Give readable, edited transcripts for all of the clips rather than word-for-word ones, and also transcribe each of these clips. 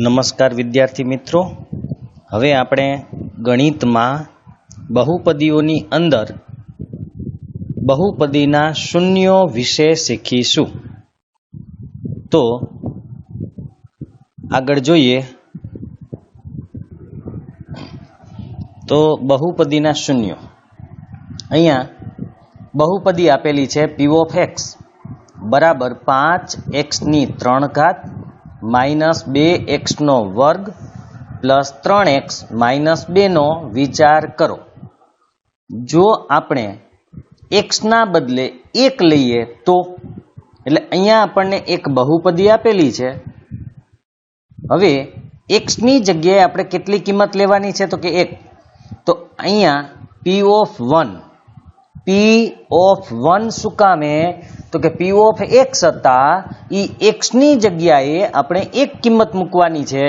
નમસ્કાર વિદ્યાર્થી મિત્રો, હવે આપણે ગણિતમાં બહુપદીઓની અંદર બહુપદીના શૂન્યો વિશે શીખીશું. તો આગળ જોઈએ તો બહુપદીના શૂન્યો. અહીંયા બહુપદી આપેલી છે p of x બરાબર 5x3 minus 2x² plus 3x minus 2 નો વિચાર કરો. જો આપણે x ના બદલે 1 લઈએ તો, એટલે અહીંયા આપણને એક બહુપદી આપેલી છે. હવે x ની જગ્યાએ આપણે કેટલી કિંમત લેવાની છે તો કે 1. તો અહીંયા p of 1 શું કામે તો કે p of x હતા એ x ની જગ્યાએ આપણે એક કિંમત મૂકવાની છે,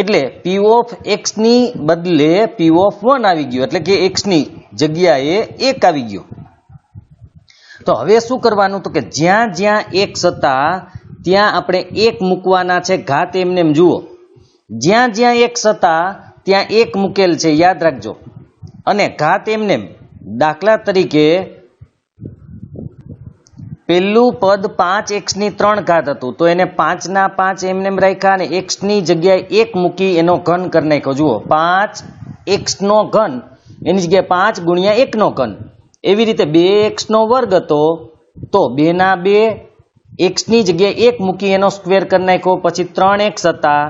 એટલે p of x ની બદલે p of 1 આવી ગયો, એટલે કે x ની જગ્યાએ 1 આવી ગયો. તો હવે શું કરવાનું તો કે જ્યાં જ્યાં x હતા ત્યાં આપણે 1 મૂકવાના છે. ઘાત એમને એમ જુઓ, જ્યાં જ્યાં x હતા ત્યાં 1 મૂકેલ છે, યાદ રાખજો. અને ઘાત એમને એમ, દાખલા તરીકે પેલું પદ 5x3 હતું તો એને 5 ના 5 એમને એમ રાખ્યા અને x ની જગ્યાએ 1 મૂકી એનો ઘન કરી નાખ્યો. જુઓ 5x નો ઘન એની જગ્યાએ 5 ગુણ્યા 1 નો ઘન. એવી રીતે 2x² હતો તો 2 ના 2 x ની જગ્યાએ 1 મૂકી એનો સ્ક્વેર કરી નાખ્યો. પછી 3x હતા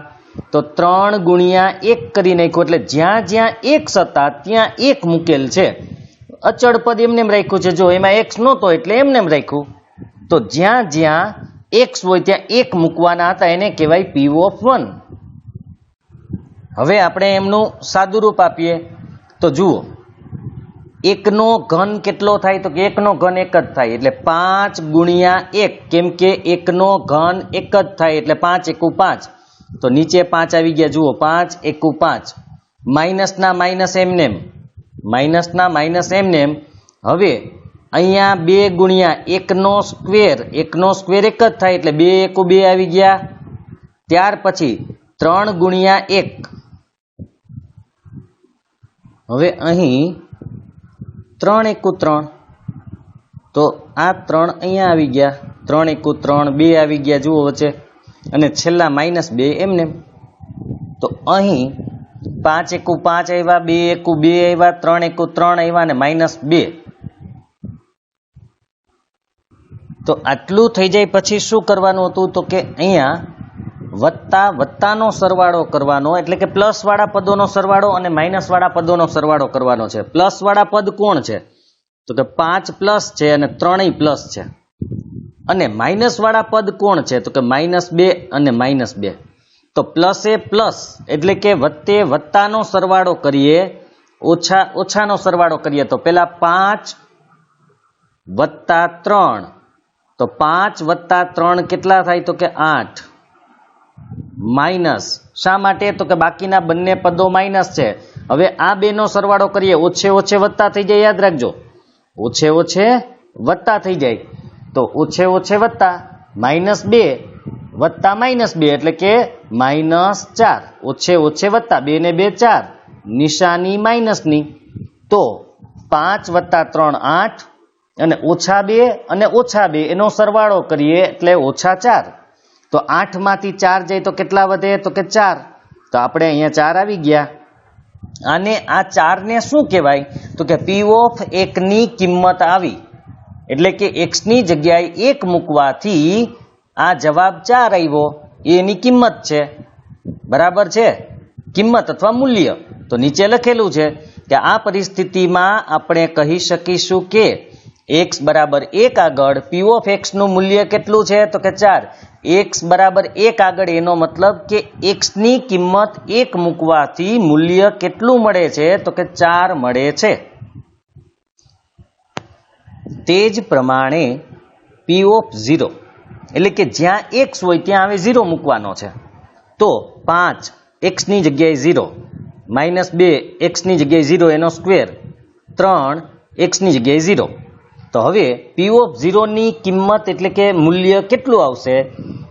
તો 3 ગુણ્યા 1 કરી નાખ્યો, એટલે જ્યાં જ્યાં x હતા ત્યાં 1 મૂકેલ છે. અચળ પદ એમને એમ રાખ્યું છે, જો એમાં x નહોતો એટલે એમને એમ રાખ્યું. તો જ્યાં જ્યાં x હોય ત્યાં 1 મૂકવાના હતા, એને કહેવાય p of 1. હવે આપણે એમનું સાદું રૂપ આપીએ તો જુઓ 1 નો ઘન કેટલો થાય તો કે 1 નો ઘન 1 જ થાય, એટલે 5 ગુણ્યા 1, કેમ કે 1 નો ઘન 1 જ થાય એટલે 5 એકુ 5. તો નીચે 5 આવી ગયા, જુઓ 5 એકુ 5. માઇનસ ના માઇનસ એમને એમ. હવે અહીંયા 2 ગુણ્યા 1 નો સ્ક્વેર 1 જ થાય એટલે 2 એકુ 2 આવી ગયા. ત્યાર પછી 3 ગુણ્યા 1. હવે અહીં 3 એકુ 3, તો આ 3 અહીંયા આવી ગયા. 3 એકુ 3 2 આવી ગયા, જુઓ વચ્ચે. અને છેલ્લા -2 એમને. તો અહીં 5 એકુ 5 આવ્યા, 2 એકુ 2 આવ્યા, 3 એકુ 3 આવ્યા અને -2. તો આટલું થઈ જાય પછી શું કરવાનું હતું તો કે અહીંયા વત્તાનો સરવાળો કરવાનો, એટલે કે પ્લસ વાળા પદોનો સરવાળો અને માઇનસ વાળા પદોનો સરવાળો કરવાનો છે. પ્લસ વાળા પદ કોણ છે તો કે 5 પ્લસ છે અને 3 પ્લસ છે. અને માઇનસ વાળા પદ કોણ છે તો કે -2 અને -2. તો પ્લસ એ પ્લસ એટલે કે વત્તે વત્તાનો સરવાળો કરીએ, ઓછાનો સરવાળો કરીએ. તો પેલા 5 વત્તા 3, તો 5 વત્તા 3 કેટલા થાય તો કે 8. માઇનસ શા માટે તો કે બાકીના બંને પદો માઇનસ છે. હવે આ બેનો સરવાળો કરીએ, ઓછે વત્તા થઈ જાય, યાદ રાખજો. ઓછે વત્તા થઈ જાય, તો ઓછે વત્તા -2 વત્તા -2 એટલે કે -4. ઓછે વત્તા 2 ને 2 4, નિશાની માઇનસની. તો 5 વત્તા 3 8 અને -2 અને -2 એનો સરવાળો કરીએ એટલે -4. તો 8 માંથી 4 જાય તો કેટલા વધે તો કે 4. તો આપણે અહીંયા 4 આવી ગયા. અને આ 4 ને શું કહેવાય તો કે p of 1 ની કિંમત આવી, એટલે કે x ની જગ્યાએ 1 મૂકવાથી આ જવાબ 4 આવ્યો, એની કિંમત છે. બરાબર છે, કિંમત અથવા મૂલ્ય. તો નીચે લખેલું છે કે આ પરિસ્થિતિમાં આપણે કહી શકીશું કે x બરાબર 1 આગળ p of x નું મૂલ્ય કેટલું છે તો કે 4. x બરાબર 1 આગળ એનો મતલબ કે x ની કિંમત 1 મૂકવાથી મૂલ્ય કેટલું મળે છે તો કે 4 મળે છે. તે જ પ્રમાણે p of 0 એટલે કે જ્યાં x હોય ત્યાં હવે 0 મૂકવાનો છે. તો 5 x ની જગ્યાએ 0, -2 x ની જગ્યાએ 0 એનો સ્ક્વેર, 3 x ની જગ્યાએ 0. તો હવે p of 0 ની કિંમત એટલે કે મૂલ્ય કેટલું આવશે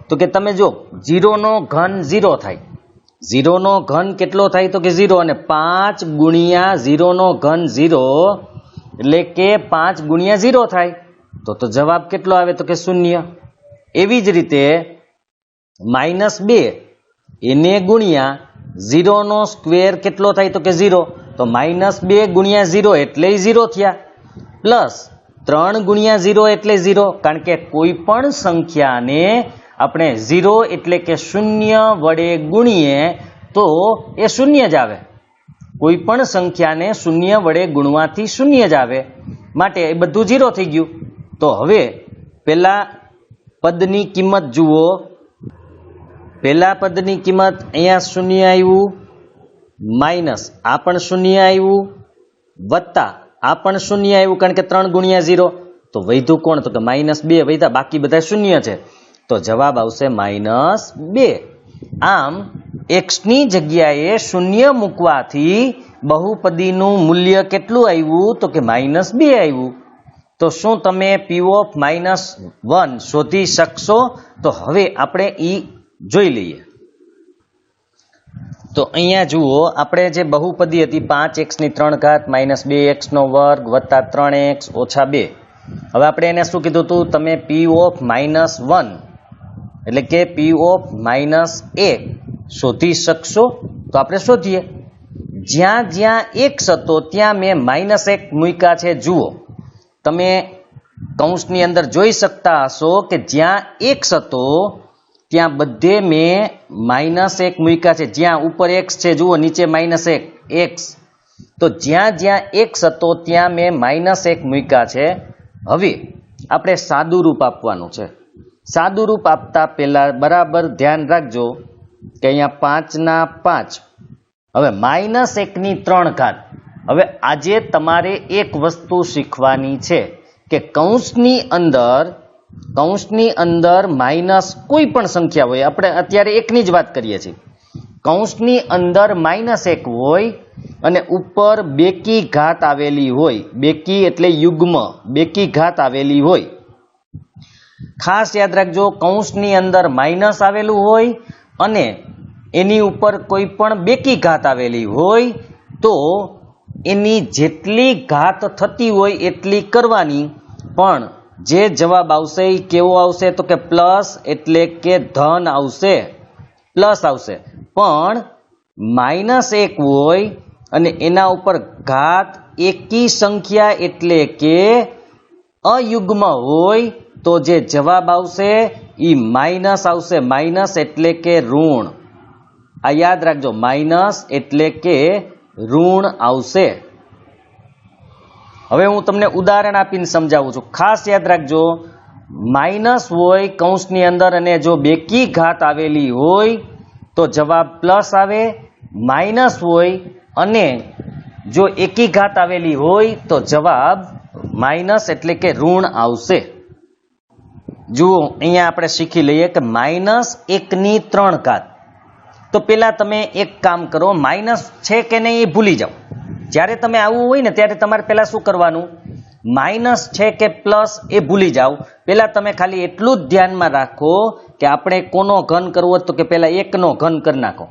તો કે તમે જો 0 નો ઘન 0 થાય, 0 નો ઘન કેટલો થાય તો કે 0, અને 5 ગુણ્યા 0 નો ઘન 0 એટલે કે 5 ગુણ્યા 0 થાય, તો જવાબ કેટલો આવે તો કે 0. એવી જ રીતે -2 એને ગુણ્યા 0 નો સ્ક્વેર કેટલો થાય તો કે 0, તો -2 ગુણ્યા 0 એટલે 0 થયા, પ્લસ 3 ગુણ્યા 0 એટલે 0, કારણ કે કોઈ પણ સંખ્યાને આપણે 0 એટલે કે 0 વડે ગુણીએ તો એ 0 જ આવે. કોઈ પણ સંખ્યાને 0 વડે ગુણવાથી 0 જ આવે, માટે એ બધું 0 થઈ ગયું. તો હવે પેલા પદની કિંમત જુઓ. પેલા પદની કિંમત અહીંયા 0 આવ્યું, માઇનસ આ પણ 0 આવ્યું, વત્તા આ પણ 0 આવ્યું, કારણ કે 3 ગુણ્યા 0, તો વધ્યું કોણ તો કે -2 વધ્યા, બાકી બધા 0 છે, તો જવાબ આવશે -2. આમ x ની જગ્યાએ 0 મૂકવાથી બહુપદીનું મૂલ્ય કેટલું આવ્યું તો કે -2 આવ્યું. તો શું તમે p ઓફ -1 શોધી શકશો? તો હવે આપણે ઈ જોઈ લઈએ. તો અહીંયા જુઓ, આપણે જે બહુપદી હતી 5x ની 3 ઘાત -2x નો વર્ગ વત્તા 3x ઓછા 2, હવે આપણે એને શું કીધું હતું, તમે p ઓફ -1 એટલે કે p ઓફ -1 શોધી શકશો? તો આપણે શોધીએ. જ્યાં જ્યાં x હતો ત્યાં મેં -1 મૂક્યા છે. જુઓ, તમે કૌંસની અંદર જોઈ શકતા હશો કે જ્યાં x હતો ત્યાં બધે મેં -1 મૂક્યા છે. જ્યાં ઉપર x છે, જુઓ નીચે -1 x, તો જ્યાં જ્યાં x હતો ત્યાં મેં -1 મૂક્યા છે. હવે આપણે સાદું રૂપ આપવાનું છે. સાદું રૂપ આપતા પહેલા બરાબર ધ્યાન રાખજો કે અહીંયા 5 ના 5, હવે -1 ની 3 ઘાત. હવે આજે તમારે એક વસ્તુ શીખવાની છે કે કૌંસની અંદર માઇનસ કોઈ પણ સંખ્યા હોય, આપણે અત્યારે એકની જ વાત કરીએ છીએ, કૌંસની અંદર -1 હોય અને ઉપર બેકી ઘાત આવેલી હોય, બેકી એટલે યુગ્મ, બેકી ઘાત આવેલી હોય. ખાસ યાદ રાખજો, કૌંસની અંદર માઇનસ આવેલું હોય અને એની ઉપર કોઈ પણ બેકી ઘાત આવેલી હોય તો એની જેટલી ઘાત થતી હોય એટલી કરવાની, પણ જે જવાબ આવશે એ કેવો આવશે તો કે પ્લસ, એટલે કે ધન આવશે, પ્લસ આવશે. પણ -1 હોય અને એના ઉપર ઘાત એકી સંખ્યા એટલે કે અયુગ્મ હોય તો જે જવાબ આવશે એ માઇનસ આવશે. માઇનસ એટલે કે ઋણ, આ યાદ રાખજો, માઇનસ એટલે કે ઋણ આવશે. હવે હું તમને ઉદાહરણ આપીને સમજાવું છું, ખાસ યાદ રાખજો. માઇનસ હોય કૌંસની અંદર અને જો બેકી ઘાત આવેલી હોય તો જવાબ પ્લસ આવે, માઇનસ હોય અને જો એકી ઘાત આવેલી હોય તો જવાબ માઇનસ એટલે કે ઋણ આવશે. જુઓ, અહીંયા આપણે શીખી લઈએ કે -1 ની 3 ઘાત. તો પેલા તમે એક કામ કરો, માઇનસ છે કે નહીં એ ભૂલી જાઓ. જ્યારે તમે આવવું હોય ને ત્યારે તમારે પહેલા શું કરવાનું, માઇનસ છે કે પ્લસ એ ભૂલી જાઓ. પહેલા તમે ખાલી એટલું જ ધ્યાનમાં રાખો કે આપણે કોનો ઘન કરવો તો કે પહેલા 1 નો ઘન કરી નાખો.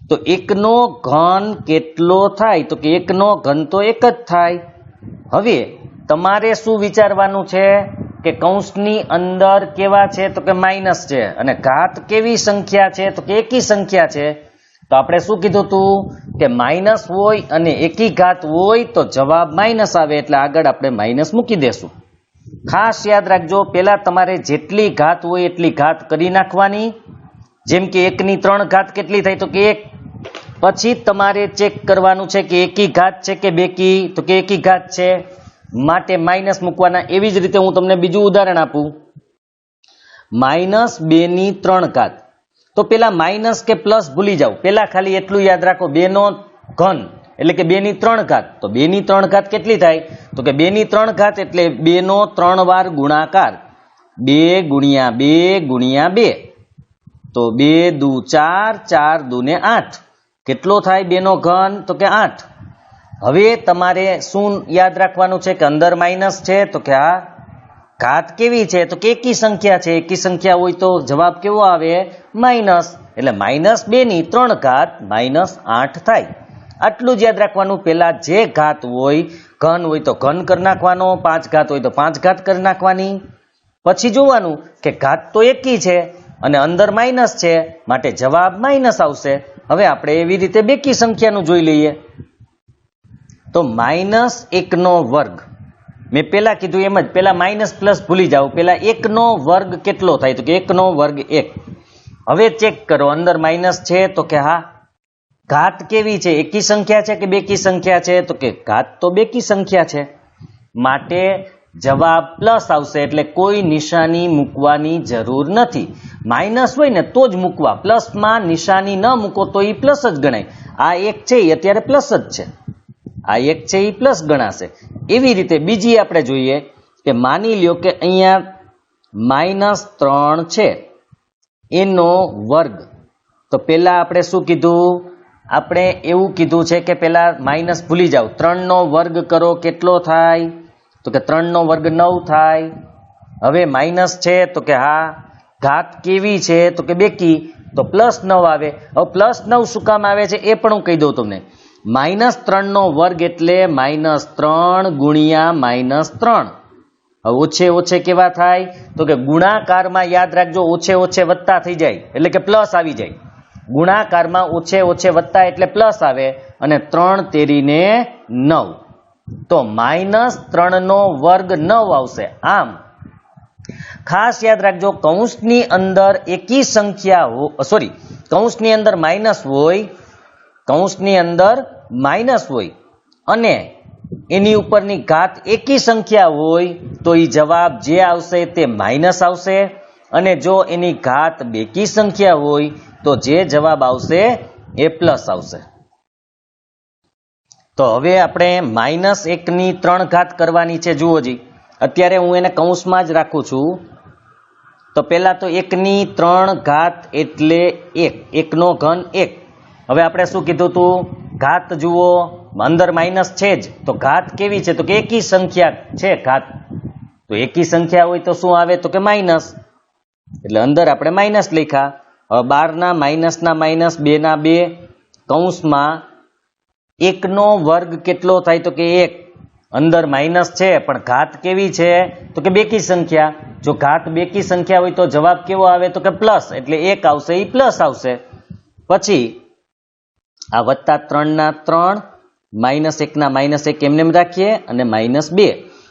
તો 1 નો ઘન કેટલો થાય તો કે 1 નો ઘન તો 1 જ થાય. હવે તમારે શું વિચારવાનું છે કે કૌંસની અંદર કેવા છે તો કે માઇનસ છે અને ઘાત કેવી સંખ્યા છે તો કે એકી સંખ્યા છે. તો આપણે શું કીધું હતું કે માઇનસ હોય અને એકી ઘાત હોય તો જવાબ માઇનસ આવે, એટલે આગળ આપણે માઇનસ મૂકી દેશું. ખાસ યાદ રાખજો, પહેલા તમારે જેટલી ઘાત હોય એટલી ઘાત કરી નાખવાની. જેમ કે 1 ની 3 ઘાત કેટલી થાય તો કે 1, પછી તમારે ચેક કરવાનું છે કે એકી ઘાત છે કે બેકી, તો કે એકી ઘાત છે, માટે માઇનસ મૂકવાના. એવી જ રીતે હું તમને બીજું ઉદાહરણ આપું, -2 ની 3 ઘાત. તો પેલા માઇનસ કે પ્લસ ભૂલી જાઓ, પેલા ખાલી એટલું યાદ રાખો 2 નો ઘન એટલે કે 2 ની 3 ઘાત. તો 2 ની 3 ઘાત કેટલી થાય તો કે 2 ની 3 ઘાત એટલે 2 નો 3 વાર ગુણાકાર, 2 ગુણ્યા 2 ગુણ્યા 2, તો 2 દુ 4, 4 દુ ને 8, કેટલો થાય 2 નો ઘન તો કે 8. હવે તમારે શું યાદ રાખવાનું છે કે અંદર માઇનસ છે તો કે આ ઘાત કેવી છે તો કે એકી સંખ્યા છે, એકી સંખ્યા હોય તો જવાબ કેવો આવે માઇનસ, એટલે -2 ની 3 ઘાત -8 થાય. આટલું જ યાદ રાખવાનું. પેલા જે ઘાત હોય ઘન હોય તો ઘન કરી નાખવાનો, 5 ઘાત હોય તો 5 ઘાત કરી નાખવાની. પછી જોવાનું કે ઘાત તો એકી છે અને અંદર માઇનસ છે માટે જવાબ માઇનસ આવશે. હવે આપણે એવી રીતે બેકી સંખ્યાનું જોઈ લઈએ. તો -1/2 મેં પેલા કીધું એમ જ, પેલા માઇનસ પ્લસ ભૂલી જાઓ, પેલા 1/2 કેટલો થાય તો કે 1/2 1. હવે ચેક કરો અંદર માઇનસ છે તો કે હા. ઘાત કેવી છે, એકી સંખ્યા છે કે બેકી સંખ્યા છે તો કે ઘાત તો બેકી સંખ્યા છે માટે જવાબ પ્લસ આવશે, એટલે કોઈ નિશાની મૂકવાની જરૂર નથી. માઇનસ હોય ને તો જ મૂકવા, પ્લસમાં નિશાની ન મૂકો તો એ પ્લસ જ ગણાય. આ 1 છે એ અત્યારે પ્લસ જ છે, આ 1 છે એ પ્લસ ગણાશે. એવી રીતે બીજી આપણે જોઈએ કે માની લ્યો કે અહીંયા -3 છે એનો વર્ગ. તો પેલા આપણે શું કીધું, આપણે એવું કીધું છે કે પેલા માઇનસ ભૂલી જાઓ, 3 નો વર્ગ કરો કેટલો થાય તો કે 3 નો વર્ગ 9 થાય. હવે માઇનસ છે તો કે હા. ઘાત કેવી છે તો કે બેકી, તો +9 આવે. હવે +9 શું કામ આવે છે એ પણ હું કહી દઉં તમને. -3 નો વર્ગ એટલે -3 ગુણ્યા -3. હવે ઓછે ઓછે કેવા થાય તો કે ગુણાકારમાં યાદ રાખજો, ઓછે ઓછે વત્તા થઈ જાય એટલે કે પ્લસ આવી જાય. ગુણાકારમાં ઓછે ઓછે વત્તા એટલે પ્લસ આવે અને 3 તેરીને 9, તો -3 નો વર્ગ 9 આવશે. આમ ખાસ યાદ રાખજો, કૌંસની અંદર એકી સંખ્યા કૌંસની અંદર માઇનસ હોય, કૌંસની અંદર માઇનસ હોય અને એની ઉપરની ઘાત એકી સંખ્યા હોય તો એ જવાબ જે આવશે તે માઇનસ આવશે, અને જો એની ઘાત બેકી સંખ્યા હોય તો જે જવાબ આવશે એ પ્લસ આવશે. તો હવે આપણે -1 ની 3 ઘાત કરવાની છે. જુઓ જી, અત્યારે હું એને કૌંસમાં જ રાખું છું. તો પેલા તો 1 ની 3 ઘાત એટલે 1 નો ઘન 1. હવે આપણે શું કીધું તું, ઘાત જુઓ અંદર માઇનસ છે જ, તો ઘાત કેવી છે તો કે એકી સંખ્યા છે ઘાત. તો એકી સંખ્યા હોય તો શું આવે તો કે માઇનસ, એટલે અંદર આપણે માઇનસ લખ્યા. હવે 12 ના માઇનસના માઇનસ, 2 ના 2, કૌંસમાં 1 નો વર્ગ કેટલો થાય તો કે 1. અંદર માઇનસ છે પણ ઘાત કેવી છે તો કે બેકી સંખ્યા. જો ઘાત બેકી સંખ્યા હોય તો જવાબ કેવો આવે તો કે પ્લસ, એટલે 1 આવશે એ પ્લસ આવશે. પછી આ +3 ના 3, -1 ના -1 એમને એમ રાખીએ અને -2.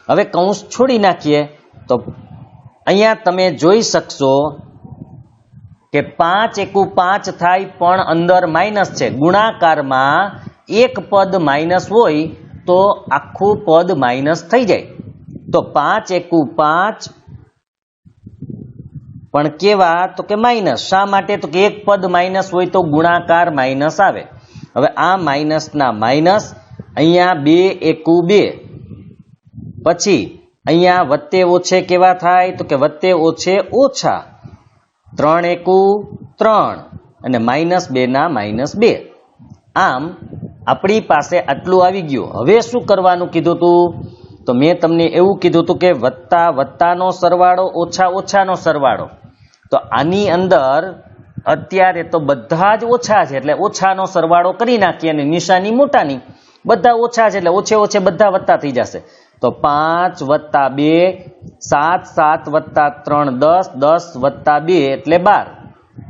હવે કૌંસ છોડી નાખીએ તો અહીંયા તમે જોઈ શકશો કે 5 એકુ 5 થાય પણ અંદર માઇનસ છે. ગુણાકારમાં એક પદ માઇનસ હોય તો આખું પદ માઇનસ થઈ જાય. તો 5 એકુ 5 પણ કેવા તો કે માઇનસ. શા માટે તો કે એક પદ માઇનસ હોય તો ગુણાકાર માઇનસ આવે. હવે આ માઇનસ ના માઇનસ, અહીંયા 2 એકુ 2, પછી અહીંયા વત્તે ઓછે કેવા થાય તો કે વત્તે ઓછે ઓછા, 3 એકુ 3 અને -2 ના -2. આમ આપણી પાસે આટલું આવી ગયું. હવે શું કરવાનું કીધું તું તો મેં તમને એવું કીધું હતું કે વત્તા વત્તાનો સરવાળો, ઓછા ઓછાનો સરવાળો. તો આની અંદર અત્યારે તો બધા જ ઓછા છે એટલે ઓછાનો સરવાળો કરી નાખીએ અને નિશાની મોટાની. બધા ઓછા છે એટલે ઓછે ઓછે બધા વત્તા થઈ જશે. તો 5 + 2 7, 7 + 3 10, 10 + 2 એટલે 12.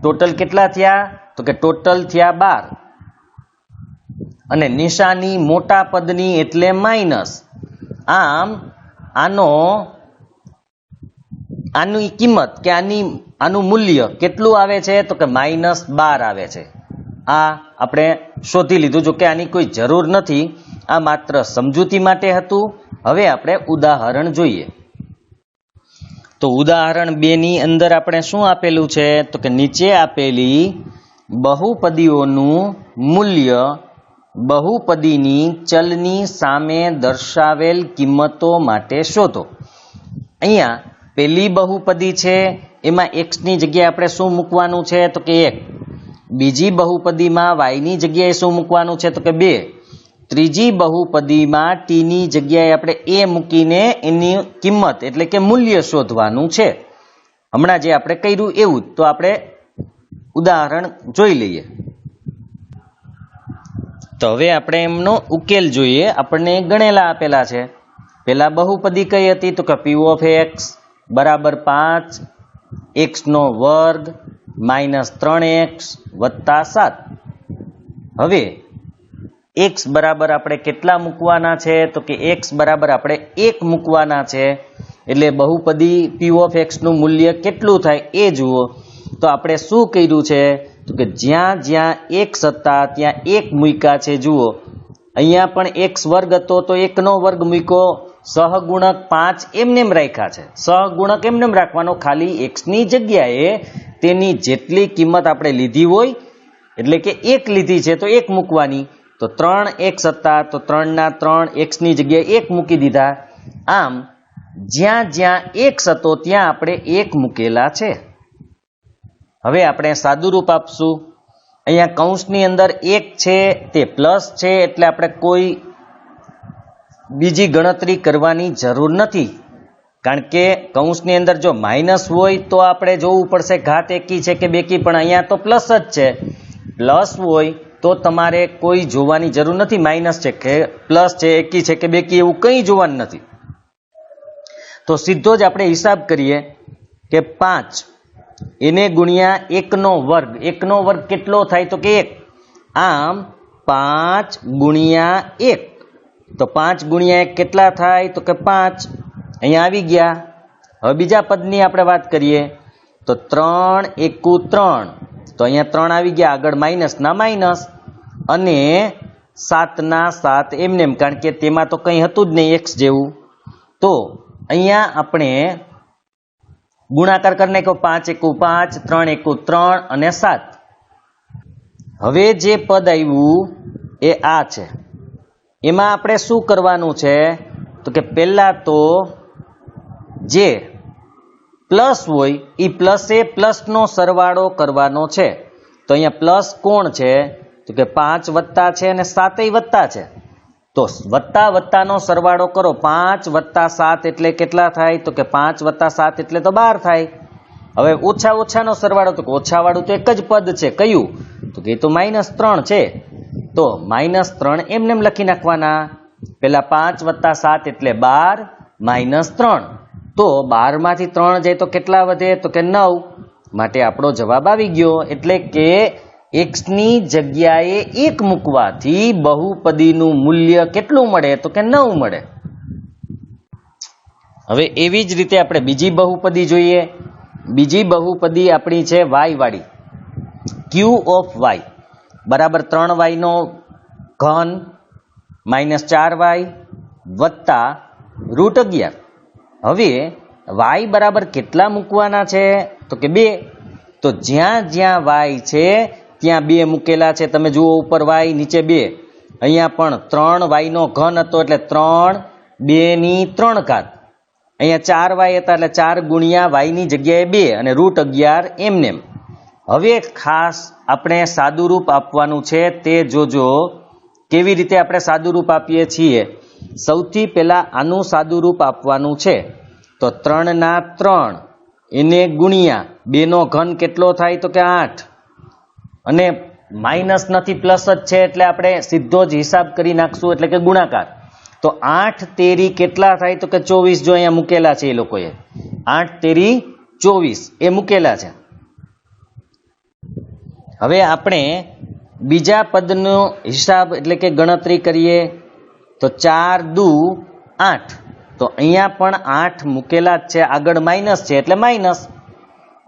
ટોટલ કેટલા થયા તો કે ટોટલ થયા 12. અને નિશાની મોટા પદની એટલે માઇનસ. આમ આની કિંમત કે આનું મૂલ્ય કેટલું આવે છે તો કે -12 આવે છે. આ આપણે શોધી લીધું. જો કે આની કોઈ જરૂર નથી, આ માત્ર સમજૂતી માટે હતું. હવે આપણે ઉદાહરણ જોઈએ. તો ઉદાહરણ 2 ની અંદર આપણે શું આપેલું છે તો કે નીચે આપેલી બહુપદીઓનું મૂલ્ય બહુપદીની ચલની સામે દર્શાવેલ કિંમતો માટે શોધો. અહીંયા પેલી બહુપદી છે એમાં x ની જગ્યાએ આપણે શું મૂકવાનું છે તો કે 1. બીજી બહુપદીમાં y ની જગ્યાએ શું મૂકવાનું છે તો કે 2. ત્રીજી બહુપદીમાં ટીની જગ્યાએ આપણે એ મૂકીને એની કિંમત એટલે કે મૂલ્ય શોધવાનું છે. હમણાં જે આપણે કર્યું એવું તો આપણે ઉદાહરણ જોઈ લઈએ. તો હવે આપણે એમનો ઉકેલ જોઈએ. આપણને ગણેલા આપેલા છે. પેલા બહુપદી કઈ હતી તો કે p of x બરાબર 5 x નો વર્ગ માઇનસ 3x વત્તા 7. હવે x બરાબર આપણે કેટલા મૂકવાના છે તો કે x બરાબર આપણે 1 મૂકવાના છે. એટલે બહુપદી p of x નું મૂલ્ય કેટલું થાય એ જુઓ. તો આપણે શું કર્યું છે તો કે જ્યાં જ્યાં x હતા ત્યાં 1 મૂક્યા છે. જુઓ અહીંયા પણ x વર્ગ હતો તો 1 નો વર્ગ મૂક્યો. સહગુણક 5 એમનેમ રાખ્યા છે. સહગુણક એમનેમ રાખવાનો, ખાલી x ની જગ્યાએ તેની જેટલી કિંમત આપણે લીધી હોય એટલે કે 1 લીધી છે તો 1 મૂકવાની. તો 3x હતા તો 3 ના 3 x ની જગ્યાએ 1 મૂકી દીધા. આમ જ્યાં જ્યાં x હતો ત્યાં આપણે 1 મૂકેલા છે. હવે આપણે સાદુરૂપ આપશું. અહીંયા કૌંસની અંદર 1 છે તે પ્લસ છે એટલે આપણે કોઈ બીજી ગણતરી કરવાની જરૂર નથી. કારણ કે કૌંસની અંદર જો માઇનસ હોય તો આપણે જોવું પડશે ઘાત એકી છે કે બેકી, પણ અહીંયા તો પ્લસ જ છે. પ્લસ હોય તો તમારે કોઈ જોવાની જરૂર નથી માઇનસ છે કે પ્લસ છે, એકી છે કે બેકી, એવું કંઈ જોવાનું નથી. તો સીધો જ આપણે હિસાબ કરીએ કે 5 એને ગુણ્યા 1 નો વર્ગ. 1 નો વર્ગ કેટલો થાય તો કે 1. આમ 5 ગુણ્યા 1 તો 5 ગુણ્યા 1 કેટલા થાય તો કે 5. અહીંયા આવી ગયા. હવે બીજા પદની આપણે વાત કરીએ તો 3 એકુ 3 તો અહીંયા 3 આવી ગયા. આગળ માઇનસ ના માઇનસ અને 7 ના 7 એમનેમ, કારણ કે તેમાં તો કંઈ હતું જ નહીં x જેવું. તો અહીંયા આપણે ગુણાકાર કરી નાખ્યો. 5 એકુ 5, 3 એકુ 3 અને 7. હવે જે પદ આવ્યું એ આ છે. એમાં આપણે શું કરવાનું છે તો કે પહેલા તો જે પ્લસ હોય એ પ્લસે પ્લસનો સરવાળો કરવાનો છે. તો અહીંયા પ્લસ કોણ છે તો કે 5 વત્તા છે અને 7 વત્તા છે. તો વત્તા વત્તાનો સરવાળો કરો. 5 વત્તા 7 એટલે કેટલા થાય તો કે 5 વત્તા 7 એટલે તો 12 થાય. હવે ઓછા ઓછાનો સરવાળો તો કે ઓછા વાળું તો એક જ પદ છે. કયું તો કે એ તો -3 છે. તો -3 એમનેમ લખી નાખવાના. પેલા 5 વત્તા 7 એટલે 12 -3. તો 12 માંથી 3 જાય તો કેટલા વધે તો કે 9. માટે આપણો જવાબ આવી ગયો. એટલે કે x ની જગ્યાએ 1 મૂકવાથી બહુપદીનું મૂલ્ય કેટલું મળે તો કે 9 મળે. હવે એવી જ રીતે આપણે બીજી બહુપદી જોઈએ. બીજી બહુપદી આપણી છે y વાળી. q of y બરાબર 3y નો ઘન -4y વત્તા √11. હવે y બરાબર કેટલા મૂકવાના છે તો કે 2. તો જ્યાં જ્યાં y છે ત્યાં 2 મૂકેલા છે. તમે જુઓ ઉપર y નીચે 2. અહીંયા પણ 3y નો ઘન હતો એટલે 3 2 ની 3 ઘાત. અહીંયા 4y હતા એટલે 4 ગુણ્યા y ની જગ્યાએ 2 અને √11 એમનેમ. હવે ખાસ આપણે સાદુરૂપ આપવાનું છે તે જોજો. કેવી રીતે આપણે સાદુરૂપ આપીએ છીએ. સૌથી પહેલા આનું સાદુરૂપ આપવાનું છે. તો 3 ના 3 એને ગુણ્યા 2 નો ઘન કેટલો થાય તો કે 8. અને માઇનસ નથી પ્લસ જ છે એટલે આપણે સીધો જ હિસાબ કરી નાખશું એટલે કે ગુણાકાર. તો 8 તેરી કેટલા થાય તો કે 24. જો અહીંયા મૂકેલા છે એ લોકોએ 8 તેરી 24 એ મૂકેલા છે. હવે આપણે બીજા પદનો હિસાબ એટલે કે ગણતરી કરીએ તો 4 દુ 8. તો અહીંયા પણ 8 મૂકેલા જ છે. આગળ માઇનસ છે એટલે માઇનસ.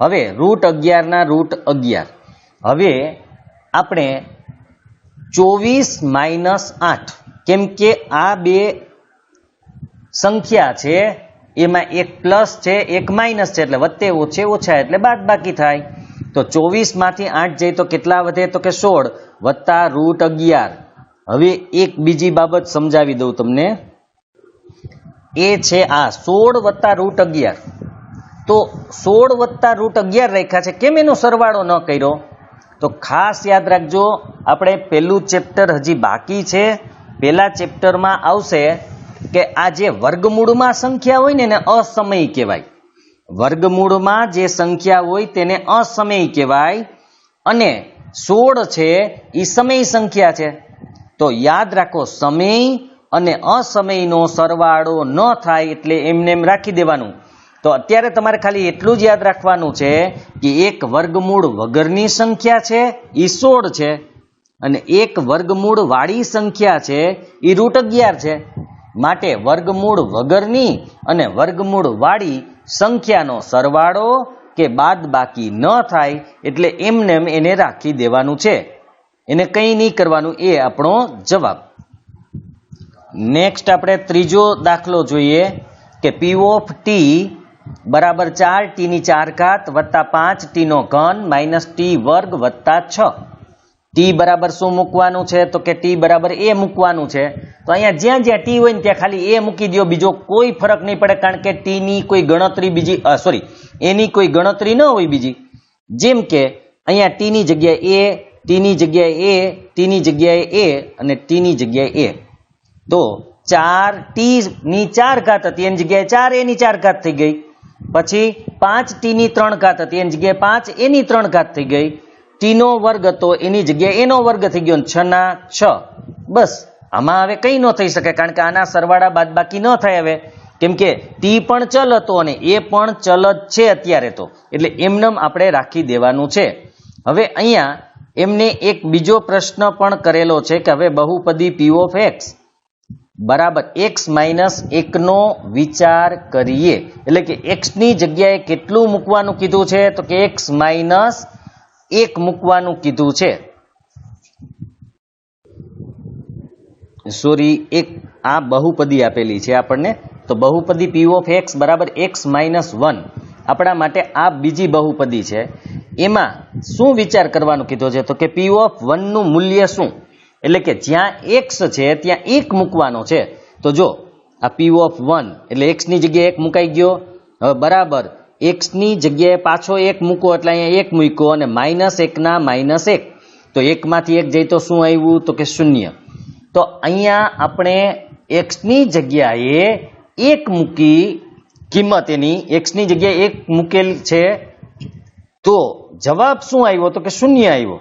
હવે √11 ના √11. હવે આપણે 24 - 8 કેમ કે આ બે સંખ્યા છે એમાં એક પ્લસ છે એક માઇનસ છે એટલે વત્તે ઓછે ઓછા એટલે બાદબાકી થાય. તો 24 માંથી 8 જાય તો કેટલા વધે તો કે 16 વત્તા √11. હવે એક બીજી બાબત સમજાવી દઉં તમને. એ છે આ 16 વત્તા √11. તો 16 વત્તા √11 રાખ્યા છે. કેમ એનો સરવાળો ન કર્યો તો ખાસ યાદ રાખજો. આપણે પહેલું ચેપ્ટર હજી બાકી છે પેલા ચેપ્ટરમાં આવશે કે આ જે વર્ગમૂળમાં સંખ્યા હોય ને એને અસમયી કહેવાય. વર્ગમૂળમાં જે સંખ્યા હોય તેને અસમયી કહેવાય અને 16 છે એ સમયી સંખ્યા છે. તો યાદ રાખો, સમય અને અસમયનો સરવાળો ન થાય એટલે એમને એમ રાખી દેવાનું. તો અત્યારે તમારે ખાલી એટલું જ યાદ રાખવાનું છે કે એક વર્ગમૂળ વગરની સંખ્યા છે એ 16 છે અને એક વર્ગમૂળ વાળી સંખ્યા છે એ √11 છે. માટે વર્ગમૂળ વગરની અને વર્ગમૂળ વાળી સંખ્યાનો સરવાળો કે બાદબાકી ન થાય એટલે એમને એને રાખી દેવાનું છે, એને કંઈ નહીં કરવાનું. એ આપણો જવાબ. નેક્સ્ટ આપણે ત્રીજો દાખલો જોઈએ કે P ઓફ ટી બરાબર 4t⁴ વત્તા 5t³ -t² વત્તા 6. ટી બરાબર શું મૂકવાનું છે? તો કે ટી બરાબર એ મૂકવાનું છે. તો અહીંયા જ્યાં જ્યાં ટી હોય ને ત્યાં ખાલી એ મૂકી દો, બીજો કોઈ ફરક નહીં પડે, કારણ કે ટીની કોઈ ગણતરી બીજી એની કોઈ ગણતરી ન હોય બીજી. જેમ કે અહીંયા ટીની જગ્યાએ એ, ટીની જગ્યાએ એ, ટીની જગ્યાએ એ અને ટીની જગ્યાએ એ. તો 4t⁴ હતી એની જગ્યાએ 4a⁴ થઈ ગઈ. પછી 5t⁵ હતી એની જગ્યાએ 5a⁵ થઈ ગઈ. ટીનો વર્ગ હતો એની જગ્યાએ એનો વર્ગ થઈ ગયો 6×6. બસ આમાં હવે કંઈ ન થઈ શકે, કારણ કે આના સરવાળા બાદબાકી ન થાય હવે, કેમ કે ટી પણ ચલ હતો અને એ પણ ચલ જ છે અત્યારે. તો એટલે એમનેમ આપણે રાખી દેવાનું છે. હવે અહીંયા એમને એક બીજો પ્રશ્ન પણ કરેલો છે કે હવે બહુપદી P ઓફ x બરાબર x - 1 નો વિચાર કરીએ. એટલે કે x ની જગ્યાએ કેટલું મૂકવાનું કીધું છે? તો કે x - 1 મૂકવાનું કીધું છે. એક આ બહુપદી આપેલી છે આપણને. તો બહુપદી P ઓફ x બરાબર x - 1 આપણા માટે આ બીજી બહુપદી છે. એમાં શું વિચાર કરવાનું કીધું છે? તો કે P ઓફ 1 નું મૂલ્ય શું? એટલે કે જ્યાં x છે ત્યાં 1 મૂકવાનો છે. તો જો આ P ઓફ 1 એટલે x ની જગ્યાએ 1 મુકાઈ ગયો. હવે બરાબર x ની જગ્યાએ પાછો 1 મૂકો એટલે અહીંયા 1 મૂક્યો અને -1 તો 1 માંથી 1 જાય તો શું આવ્યું? તો કે 0. તો અહીંયા આપણે x ની જગ્યાએ 1 મૂકી, કિંમત એની x ની જગ્યાએ 1 મૂકેલ છે, તો જવાબ શું આવ્યો? તો કે 0 આવ્યો.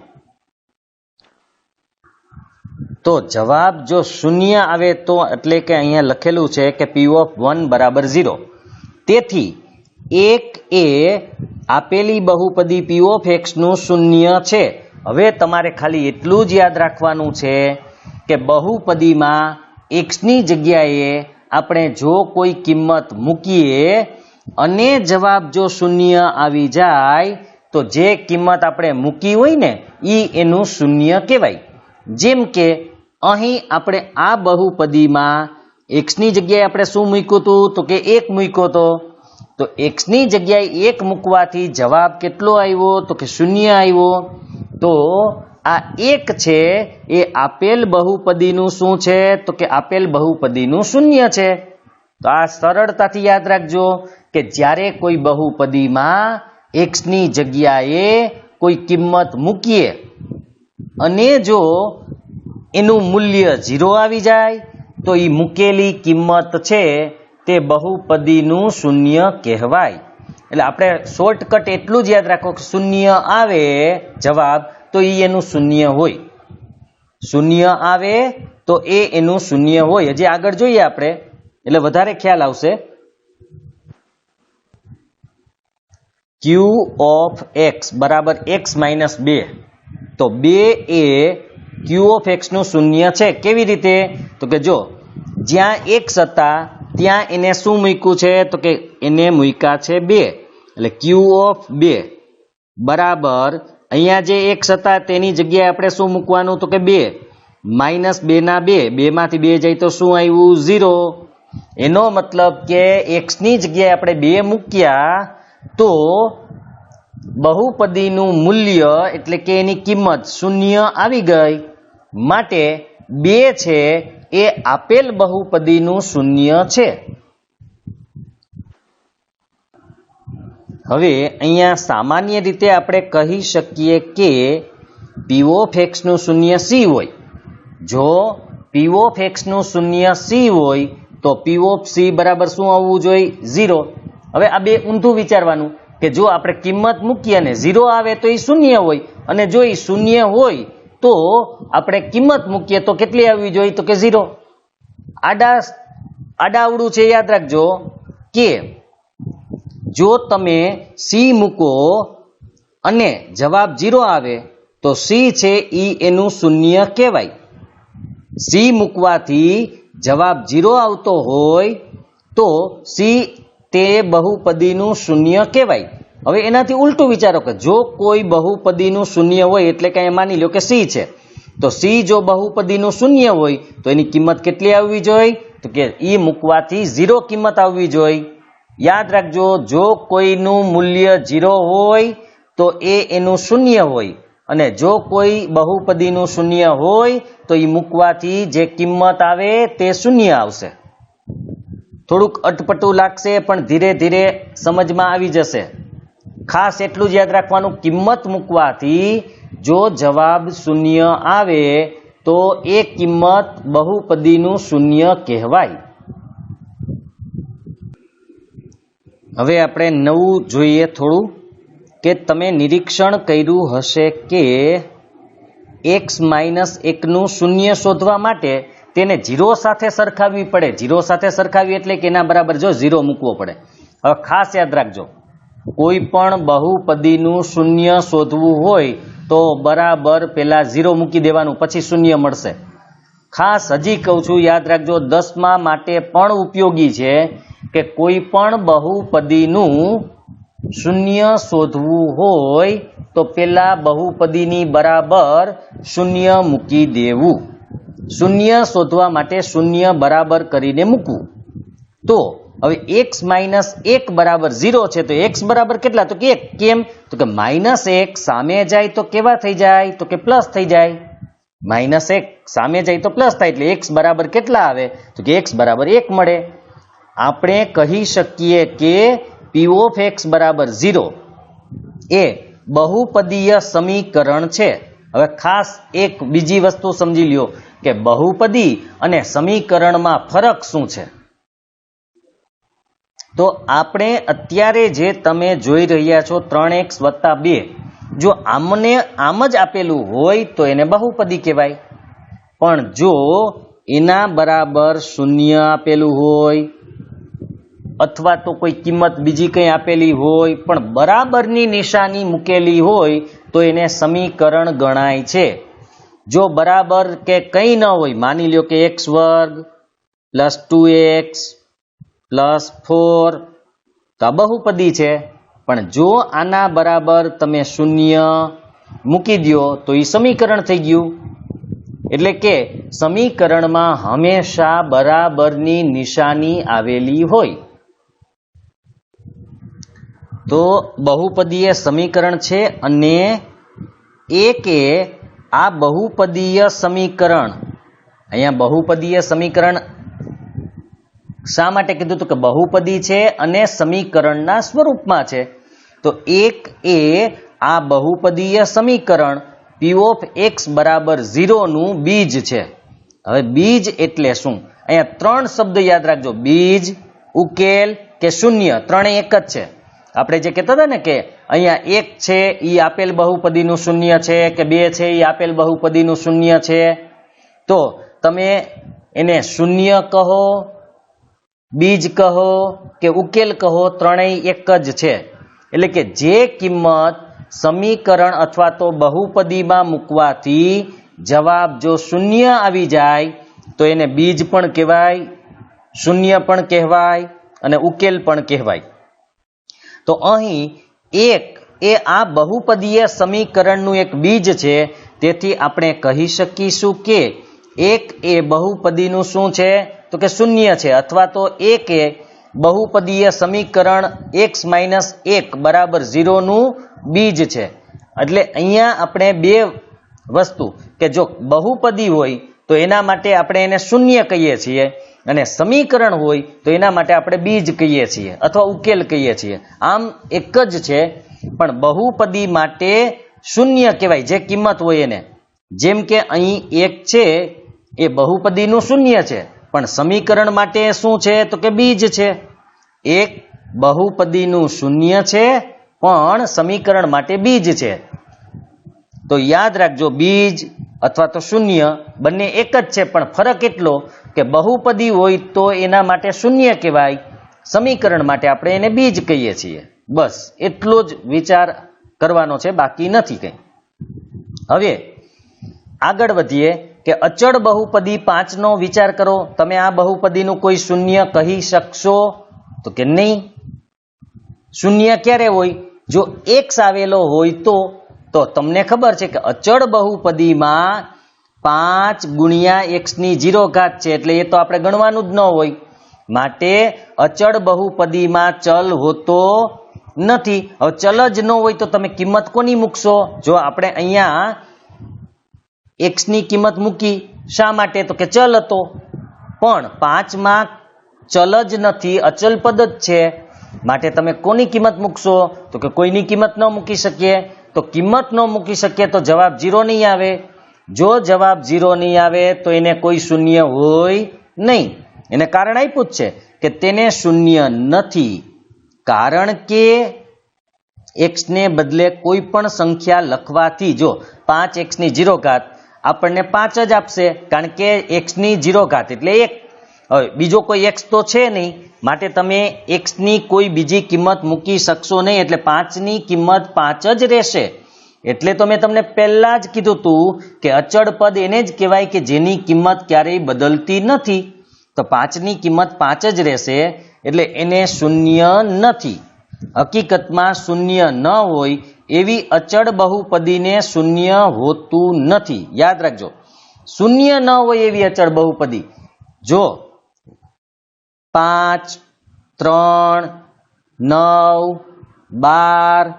તો જવાબ જો 0 આવે તો એટલે કે અહીંયા લખેલું છે કે P ઓફ 1 બરાબર 0. તેથી 1 એ આપેલી બહુપદી P ઓફ x નું 0 છે. હવે તમારે ખાલી એટલું જ યાદ રાખવાનું છે કે બહુપદીમાં x ની જગ્યાએ આપણે જો કોઈ કિંમત મૂકીએ અને જવાબ જો 0 આવી જાય તો જે કિંમત આપણે મૂકી હોય ને એનું 0 કહેવાય. જેમ કે અહીં આપણે આ બહુપદીમાં x ની જગ્યાએ આપણે શું મૂક્યું હતું? તો કે 1 મૂક્યો હતો. તો x ની જગ્યાએ 1 મૂકવાથી જવાબ કેટલો આવ્યો? તો કે 0 આવ્યો. તો આ 1 છે એ આપેલ બહુપદીનું શું છે? તો કે આપેલ બહુપદીનું 0 છે. તો આ સરળતાથી યાદ રાખજો કે જ્યારે કોઈ બહુપદીમાં x ની જગ્યાએ કોઈ કિંમત મૂકીએ અને જો એનું મૂલ્ય 0 આવી જાય તો એ મૂકેલી કિંમત છે તે બહુપદીનું 0 કહેવાય. એટલે આપણે શોર્ટકટ એટલું જ યાદ રાખો કે 0 આવે જવાબ તો એનું 0 હોય. 0 આવે તો એનું 0 હોય. હજી આગળ જોઈએ આપણે એટલે વધારે ખ્યાલ આવશે. Q ઓફ x બરાબર x - 2. તો 2 એ Q ઓફ x નું 0 છે. કેવી રીતે? તો કે જો જ્યાં x હતા ત્યાં એને શું મૂક્યું છે? તો કે એને મૂક્યા છે 2. એટલે Q ઓફ 2 બરાબર અહીંયા જે x હતા તેની જગ્યાએ આપણે શું મૂકવાનું? તો કે 2 -2 2 માંથી 2 જાય તો શું આવ્યું? 0. એનો મતલબ કે x ની જગ્યાએ આપણે 2 મૂક્યા તો બહુપદીનું મૂલ્ય એટલે કે એની કિંમત 0 આવી ગઈ. માટે 2 છે એ આપેલ બહુપદીનું 0 છે. હવે અહીંયા સામાન્ય રીતે આપણે કહી શકીએ કે P ઓફ x નું 0 C હોય. જો પી ઓફ એક્સ નું શૂન્ય સી હોય તો પી ઓફ સી બરાબર શું આવવું જોઈએ? 0. હવે આ બે ઊંધું વિચારવાનું કે જો આપણે કિંમત મૂકીએ અને 0 આવે તો એ શૂન્ય હોય, અને જો એ શૂન્ય હોય તો આપણે કિંમત મૂકીએ તો કેટલી આવવી જોઈએ? તો કે 0. આડાવડું છે, યાદ રાખજો કે જો તમે સી મૂકો અને જવાબ 0 આવે તો સી છે ઈ એનું શૂન્ય કહેવાય. સી મૂકવાથી જવાબ 0 આવતો હોય તો સી તે બહુપદીનું શૂન્ય કહેવાય. હવે એનાથી ઉલટું વિચારો કે જો કોઈ બહુપદીનું શૂન્ય હોય, એટલે કે માની લો કે સી છે, તો સી જો બહુપદીનું શૂન્ય હોય તો એની કિંમત કેટલી આવવી જોઈએ? તો કે ઈ મૂકવાથી 0 કિંમત આવવી જોઈએ. યાદ રાખજો, જો કોઈનું મૂલ્ય 0 હોય તો એ એનું શૂન્ય હોય, અને જો કોઈ બહુપદીનું શૂન્ય હોય તો એ મૂકવાથી જે કિંમત આવે તે શૂન્ય આવશે. થોડુંક અટપટું લાગશે પણ ધીરે ધીરે સમજમાં આવી જશે. ખાસ એટલું જ યાદ રાખવાનું, કિંમત મૂકવાથી જો જવાબ શૂન્ય આવે તો એ કિંમત બહુપદીનું શૂન્ય કહેવાય. હવે આપણે નવું જોઈએ થોડું, કે તમે નિરીક્ષણ કર્યું હશે કે x માઇનસ 1 નું શૂન્ય શોધવા માટે તેને 0 સાથે સરખાવવી પડે. 0 સાથે સરખાવી એટલે કે એના બરાબર જો 0 મૂકવો પડે. હવે ખાસ યાદ રાખજો, કોઈ પણ બહુપદીનું શૂન્ય શોધવું હોય તો બરાબર પેલા 0 મૂકી દેવાનું, પછી શૂન્ય મળશે. ખાસ હજી કહું છું, યાદ રાખજો, 10મા માટે પણ ઉપયોગી છે કે કોઈ પણ બહુપદીનું શૂન્ય શોધવું હોય તો પેલા બહુપદીની બરાબર શૂન્ય મૂકી દેવું. શૂન્ય શોધવા માટે શૂન્ય બરાબર કરીને મૂકવું. તો હવે x માઇનસ 1 બરાબર 0 છે, તો x બરાબર કેટલા? તો કે 1. કેમ? તો કે -1 સામે જાય તો કેવા થઈ જાય? તો કે પ્લસ થઈ જાય. -1 સામે જાય તો પ્લસ થાય, એટલે x બરાબર કેટલા આવે? તો કે x બરાબર 1 મળે. આપણે કહી શકીએ કે p ઓફ x બરાબર 0 એ બહુપદીય સમીકરણ છે. હવે ખાસ એક બીજી વસ્તુ સમજી લ્યો કે બહુપદી અને સમીકરણમાં ફરક શું છે. તો આપણે અત્યારે જે તમે જોઈ રહ્યા છો 3x + 2, જો આમને આમ જ આપેલું હોય તો એને બહુપદી કહેવાય. પણ જો એના બરાબર શૂન્ય આપેલું હોય અથવા તો કોઈ કિંમત બીજી કંઈ આપેલી હોય પણ બરાબરની નિશાની મૂકેલી હોય તો એને સમીકરણ ગણાય છે. જો બરાબર કે કંઈ ન હોય, માની લ્યો કે x² + 2x + 4, તો આ બહુપદી છે. પણ જો આના બરાબર તમે શૂન્ય મૂકી દો તો એ સમીકરણ થઈ ગયું. એટલે કે સમીકરણમાં હંમેશા બરાબરની નિશાની આવેલી હોય તો બહુપદીય સમીકરણ છે. અને એકે આ બહુપદીય સમીકરણ, અહીંયા બહુપદીય સમીકરણ શા માટે કીધું? તો કે બહુપદી છે અને સમીકરણના સ્વરૂપમાં છે. તો એક એ આ બહુપદીય સમીકરણ p ઓફ x બરાબર 0 નું બીજ છે. હવે બીજ એટલે શું? અહીંયા 3 શબ્દ યાદ રાખજો, બીજ, ઉકેલ કે શૂન્ય, ત્રણેય એક જ છે. આપણે જે કહેતા હતા ને કે અહીંયા 1 છે એ આપેલ બહુપદીનું શૂન્ય છે, કે 2 છે એ આપેલ બહુપદીનું શૂન્ય છે, તો તમે એને શૂન્ય કહો, બીજ કહો કે ઉકેલ કહો, ત્રણેય એક જ છે. એટલે કે જે કિંમત સમીકરણ અથવા તો બહુપદીમાં મૂકવાથી જવાબ જો શૂન્ય આવી જાય તો એને બીજ પણ કહેવાય, શૂન્ય પણ કહેવાય અને ઉકેલ પણ કહેવાય. તો અહીં એક એ આ બહુપદીય સમીકરણનું એક બીજ છે. તેથી આપણે કહી શકીશું કે એક એ બહુપદીનું શું છે? તો કે શૂન્ય છે, અથવા તો એક એ બહુપદીય સમીકરણ x - 1 બરાબર 0 નું બીજ છે. એટલે અહીંયા આપણે બે વસ્તુ, કે જો બહુપદી હોય તો એના માટે આપણે એને શૂન્ય કહીએ છીએ, અને સમીકરણ હોય તો એના માટે આપણે બીજ કહીએ છીએ અથવા ઉકેલ કહીએ છીએ. આમ એક જ છે, પણ બહુપદી માટે શૂન્ય કહેવાય જે કિંમત હોય એને. જેમ કે અહીં 1 છે એ બહુપદીનું શૂન્ય છે, પણ સમીકરણ માટે શું છે તો કે બીજ છે. એક બહુપદીનું શૂન્ય છે પણ સમીકરણ માટે બીજ છે. તો યાદ રાખજો, બીજ અથવા તો શૂન્ય બંને એક જ છે, પણ ફરક એટલો કે બહુપદી હોય તો એના માટે શૂન્ય કહેવાય, સમીકરણ માટે આપણે એને બીજ કહીએ છીએ. બસ એટલો જ વિચાર કરવાનો છે, બાકી નથી કંઈ. હવે આગળ વધીએ કે અચળ બહુપદી 5નો વિચાર કરો. તમે આ બહુપદીનું કોઈ શૂન્ય કહી શકશો તો કે નહીં. શૂન્ય ક્યારે હોય? જો x આવેલો હોય તો તમને ખબર છે કે અચળ બહુપદીમાં 5 ગુણ્યા x ની 0 ઘાત છે, એટલે એ તો આપણે ગણવાનું જ ન હોય. માટે અચળ બહુપદીમાં ચલ હોતો નથી. હવે ચલ જ ન હોય તો તમે કિંમત કોની મૂકશો? જો આપણે અહીંયા x ની કિંમત મૂકી, શા માટે? તો કે ચલ હતો. પણ 5માં ચલ જ નથી, અચલ પદ જ છે, માટે તમે કોની કિંમત મૂકશો? તો કે કોઈની કિંમત ન મૂકી શકીએ. તો કિંમત ન મૂકી શકીએ તો જવાબ 0 નહીં આવે. જો જવાબ 0 નહીં આવે તો એને કોઈ શૂન્ય હોય નહીં. એને કારણ આપ્યું જ છે કે તેને શૂન્ય નથી, કારણ કે x ને બદલે કોઈ પણ સંખ્યા લખવાથી જો 5x ની 0 ઘાત આપણને 5 જ આપશે, કારણ કે x ની 0 ઘાત એટલે 1. હવે બીજો કોઈ x તો છે નહીં, માટે તમે x ની કોઈ બીજી કિંમત મૂકી શકશો નહીં, એટલે 5ની કિંમત 5 જ રહેશે. એટલે તો મેં તમને પહેલા જ કીધું હતું કે અચળ પદ એને જ કહેવાય કે જેની કિંમત ક્યારેય બદલતી નથી. તો 5ની કિંમત 5 જ રહેશે, એટલે એને શૂન્ય નથી. હકીકતમાં શૂન્ય ન હોય એવી અચળ બહુપદીને શૂન્ય હોતું નથી. યાદ રાખજો, શૂન્ય ન હોય એવી અચળ બહુપદી, જો 5, 3, 9, 12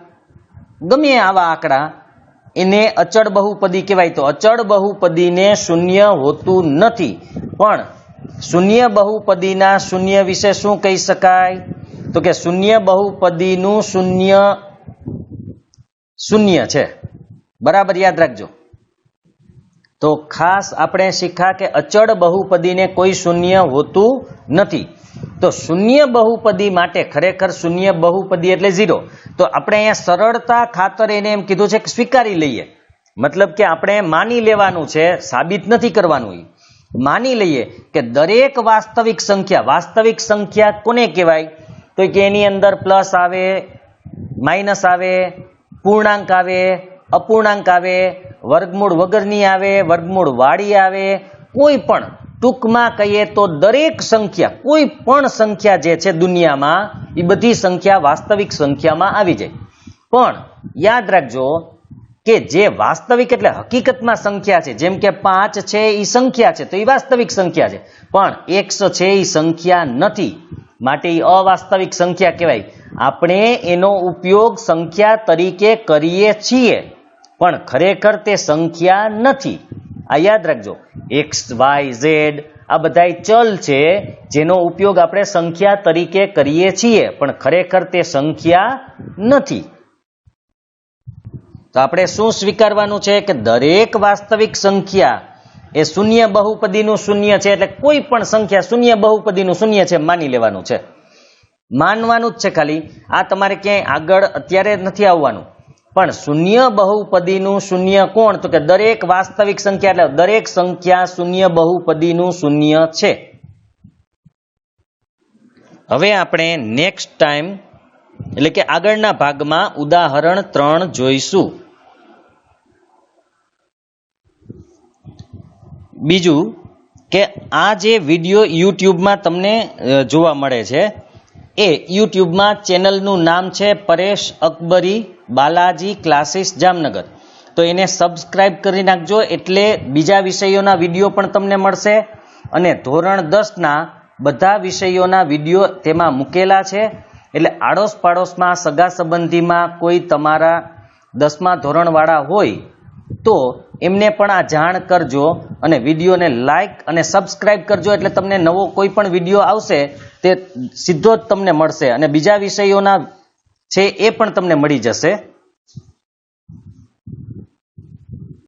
ગમે આવા આંકડા, એને અચળ બહુપદી કહેવાય. તો અચળ બહુપદીને શૂન્ય હોતું નથી. પણ શૂન્ય બહુપદીના શૂન્ય વિશે શું કહી શકાય? તો કે શૂન્ય બહુપદીનું શૂન્ય શૂન્ય છે. બરાબર યાદ રાખજો. તો ખાસ આપણે શીખ્યા કે અચળ બહુપદીને કોઈ શૂન્ય હોતું નથી. તો શૂન્ય બહુપદી માટે ખરેખર શૂન્ય બહુપદી એટલે 0. તો આપણે અહીંયા સરળતા ખાતર એને એમ કીધું છે કે સ્વીકારી લઈએ. મતલબ કે આપણે માની લેવાનું છે, સાબિત નથી કરવાનું. માની લઈએ કે દરેક વાસ્તવિક સંખ્યા કોને કહેવાય? તો કે એની અંદર પ્લસ આવે, માઇનસ આવે, પૂર્ણાંક આવે, અપૂર્ણાંક આવે, વર્ગમૂળ વગરની આવે, વર્ગમૂળ વાળી આવે, કોઈ પણ, ટૂંકમાં કહીએ તો દરેક સંખ્યા, કોઈ પણ સંખ્યા જે છે દુનિયામાં, એ બધી સંખ્યા વાસ્તવિક સંખ્યામાં આવી જાય. પણ યાદ રાખજો કે જે વાસ્તવિક એટલે હકીકતમાં સંખ્યા છે, જેમ કે 5 છે એ સંખ્યા છે, તો એ વાસ્તવિક સંખ્યા છે. પણ x છે એ સંખ્યા નથી, માટે એ અવાસ્તવિક સંખ્યા કહેવાય. આપણે એનો ઉપયોગ સંખ્યા તરીકે કરીએ છીએ, પણ ખરેખર તે સંખ્યા નથી. આ યાદ રાખજો, x, y, z આ બધાય ચલ છે જેનો ઉપયોગ આપણે સંખ્યા તરીકે કરીએ છીએ, પણ ખરેખર તે સંખ્યા નથી. તો આપણે શું સ્વીકારવાનું છે કે દરેક વાસ્તવિક સંખ્યા એ શૂન્ય બહુપદીનું શૂન્ય છે, એટલે કોઈ પણ સંખ્યા શૂન્ય બહુપદીનું શૂન્ય છે માની લેવાનું છે. માનવાનું જ છે ખાલી. આ તમારે ક્યાંય આગળ અત્યારે નથી આવવાનું. પણ શૂન્ય બહુપદીનું શૂન્ય કોણ? તો કે દરેક વાસ્તવિક સંખ્યા, એટલે દરેક સંખ્યા શૂન્ય બહુપદીનું શૂન્ય છે. હવે આપણે નેક્સ્ટ ટાઈમ એટલે કે આગળના ભાગમાં ઉદાહરણ 3 જોઈશું. બીજું કે આ જે વિડીયો યુટ્યુબમાં તમને જોવા મળે છે, એ યુટ્યુબમાં ચેનલનું નામ છે પરેશ અકબરી બાલાજી ક્લાસીસ જામનગર. તો એને સબસ્ક્રાઇબ કરી નાખજો, એટલે બીજા વિષયોના વિડીયો પણ તમને મળશે. અને ધોરણ 10ના બધા વિષયોના વિડીયો તેમાં મૂકેલા છે. એટલે આડોશ પાડોશમાં સગા સંબંધીમાં કોઈ તમારા 10મા ધોરણવાળા હોય તો એમને પણ આ જાણ કરજો, અને વિડીયોને લાઈક અને સબસ્ક્રાઇબ કરજો, એટલે તમને નવો કોઈ પણ વિડીયો આવશે તે સીધો જ તમને મળશે, અને બીજા વિષયોના છે એ પણ તમને મળી જશે.